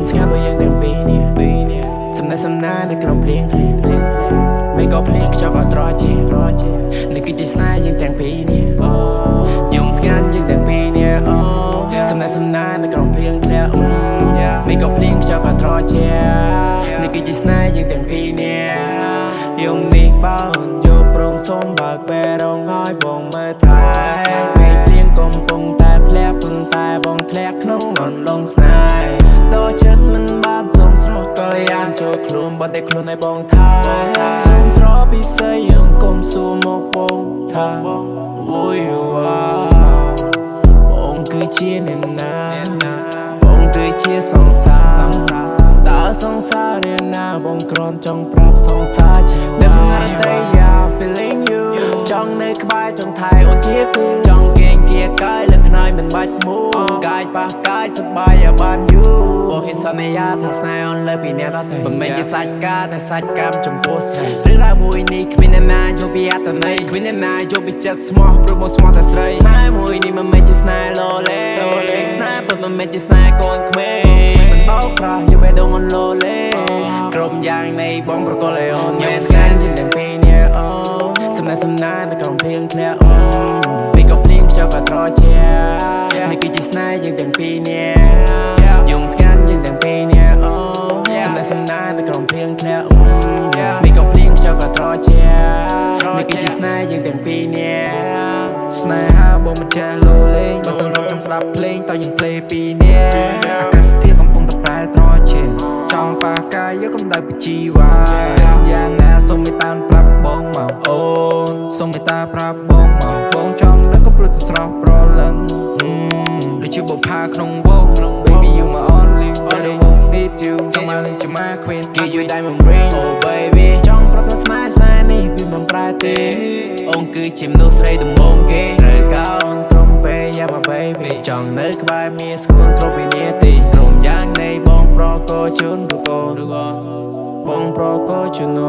ស្ងាត់បើយើងទាំងពីរនេះសំណានៅក្រុមភ្លៀងមិនក៏ភ្លៀងខ្យល់ក៏ត្រជានេះគឺជាស្នេហ៍យើងទាំងពីរនេះយំស្ងាត់យើងទាំងពីរនេះសំណានៅក្រុមភ្លៀងមិនក៏ភ្លៀងខ្យល់ក៏ត្រជានេះគឺជាស្នេហ៍យើងទាំងពីរនេះយំនេះបោយកព្រមសុំបើកបែរងឲ្យបងមើលថែពេលភ្លៀងកំពុងតែធ្លាក់ពឹងតែបងធ្លាក់ក្នុងអន្លង់ស្នេហ៍ដល់ចិត្តមិនបានសុំស្រស់ក៏យ៉ាងចូលខ្លួនបើតែខ្លួនឲ្យបងថាសុំស្រស់ពិសេសយើងកុំសួរមកបងថាអូយវ៉ាបងគឺជាអ្នកណាបងគឺជាសង្សារតើសង្សាររៀនណាបងគ្រាន់ចង់ប្រាប់សង្សារជីវិតតែយ៉ា feeling you ចង់នៅក្បែរចង់ថែអូនជាគូចង់គេងគៀកាយលើខ្នើយមិនបាច់មូកាយប៉ះកាយសប្បាយឲ្យបានយូរបងហ៊ានសន្យាថាស្នេហ៍អូនលើពីអ្នកដទៃមិនមែនជាសាច់ការតែសាច់កម្មចំពោះស្រីរឿងរ៉ាវមួយនេះគ្មានអ្នកណាយល់ពីអត្ថន័យគ្មានអ្នកណាយល់ពីចិត្តស្មោះព្រោះមកស្មោះតែស្រីស្នេហ៍មួយនេះមិនមែនជាស្នេហ៍លោលេស្នេហ៍ពិតមិនមែនជាស្នេហ៍កូនក្មេងមិនបោកប្រាស់យកបេះដូងអូនលោលេក្រុមយ៉ាងនៃបងប្រកលឲ្យអូនយើងស្គាល់យើងទាំងពីរនេះសំណានៅក្រុមភ្លៀងធ្លាក់ពីក៏ភ្លៀងខ្យល់ក៏ត្រជានេះគឺជាស្នេហ៍យើងទាំងពីរនេះយំស្ងាត់យើងទាំងពីរនេះសំណានៅក្រុមភ្លៀងធ្លាក់ពីក៏ភ្លៀងខ្យល់ក៏ត្រជានេះគឺជាស្នេហ៍យើងទាំងពីរនេះស្នេហាបងមិនចេះលោលេងបើសិនរំចង់ស្ដាប់ភ្លេងតើយើងភ្លេងពីនេះអាកាសធាតុកំពុងតែប្រែត្រជាចង់ប៉ះកាយយកកម្ដៅពីជីវ៉ាយ៉ាងណាសូមមេត្តាប្រាប់បងមកអូនសូមមេត្តាប្រាប់បងមកបងចង់ដឹងក៏ព្រឹកស្រស់ប្រលឹងដូចជាបុប្ផាក្នុងវង baby you my only baby won't need you ចង់មកលេងជាម៉ា queen give you diamond ring oh baby ចង់ប្រាប់ថាស្នេហ៍នេះវាមិនប្រែទេអូនគឺជាមនុស្សស្រីដំបូងគេត្រូវកោនត្រង់ពេលយ៉ាមក baby ចង់នៅក្បែរមានស្គួនគ្រប់វិនាទីក្រុមយ៉ាងនៃបងប្រកោជូនប្រកោបងប្រកោជូន